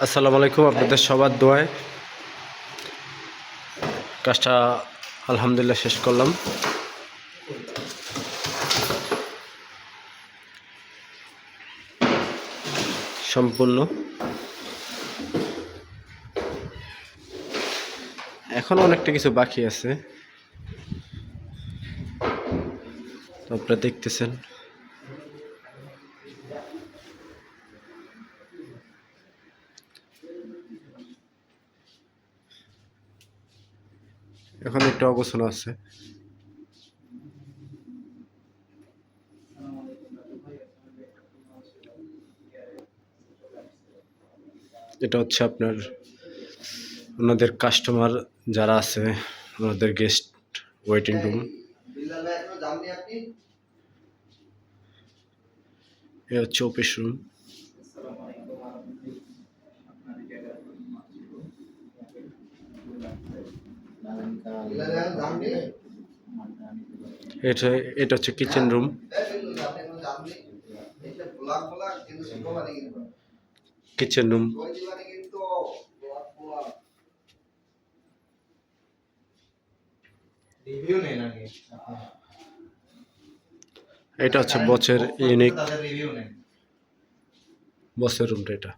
আসসালামু আলাইকুম। আপনাদের সবার দোয়ায় কাজটা আলহামদুলিল্লাহ শেষ করলাম। সম্পূর্ণ এখনো অনেকটা কিছু বাকি আছে, তো আপনারা দেখতেছেন। এখন একটু অগোছালো আছে। এটা হচ্ছে আপনার ওনাদের কাস্টমার যারা আছে, ওনাদের গেস্ট ওয়েটিং রুম। এ হচ্ছে অফিস রুম। এটা এটা হচ্ছে কিচেন রুম। কিচেন রুম এটা হচ্ছে বসের ইউনিক বসের রুমটা। এটা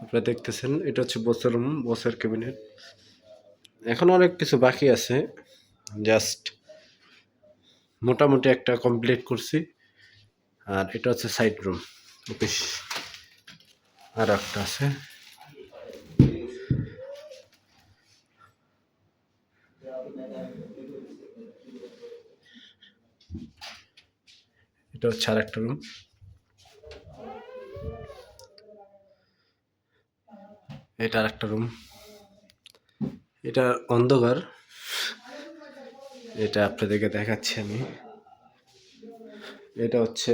আপনারা দেখতেছেন, এটা হচ্ছে বসের রুম, বসের ক্যাবিনেট। এখন অনেক কিছু বাকি আছে, জাস্ট মোটামুটি একটা কমপ্লিট করছি। আর এটা হচ্ছে সাইড রুম, অফিস আর একটা আছে। এটা হচ্ছে আর একটা রুম। এটা আর একটা রুম। এটা অন্ধকার, এটা আপনাদেরকে দেখাচ্ছি আমি। এটা হচ্ছে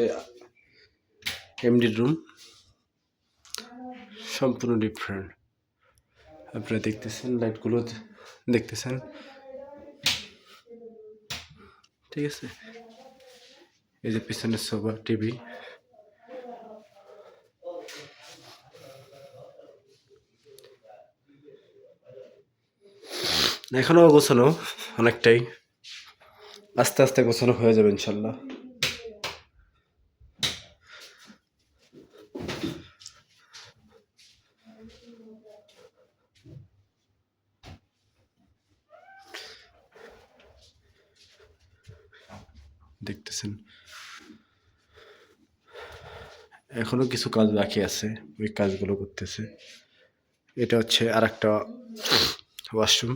এমডির রুম, সম্পূর্ণ ডিফারেন্ট। আপনারা দেখতেছেন, লাইটগুলো দেখতেছেন, ঠিক আছে। এই যে পিছনের সোফা, টিভি। এখনো গোছানো অনেকটাই, আস্তে আস্তে গোছানো হয়ে যাবে ইনশাল্লাহ। দেখতেছেন এখনো কিছু কাজ বাকি আছে, ওই কাজগুলো করতেছে। এটা হচ্ছে আর একটা ওয়াশরুম।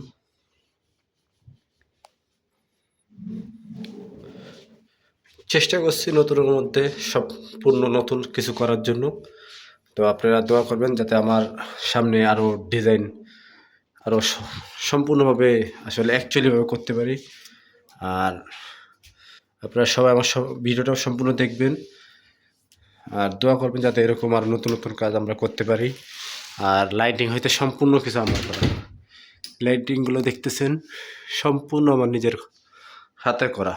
চেষ্টা করছি নতুনের মধ্যে সম্পূর্ণ নতুন কিছু করার জন্য। তো আপনারা দোয়া করবেন যাতে আমার সামনে আরও ডিজাইন আরও সম্পূর্ণভাবে আসলে অ্যাকচুয়ালিভাবে করতে পারি। আর আপনারা সবাই আমার ভিডিওটাও সম্পূর্ণ দেখবেন, আর দোয়া করবেন যাতে এরকম আর নতুন নতুন কাজ আমরা করতে পারি। আর লাইটিং হইতে সম্পূর্ণ কিছু আমার করা, লাইটিংগুলো দেখতেছেন সম্পূর্ণ আমার নিজের হাতে করা,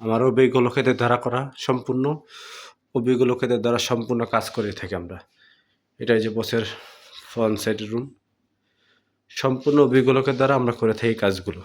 আমার অভিজ্ঞ লোকেদের দ্বারা করা, সম্পূর্ণ অভিজ্ঞ লোকেদের দ্বারা সম্পূর্ণ কাজ করে থাকি আমরা। এটাই যে বসের ফ্রন্ট সাইড রুম, সম্পূর্ণ অভিজ্ঞ লোকের দ্বারা আমরা করে থাকি কাজগুলো।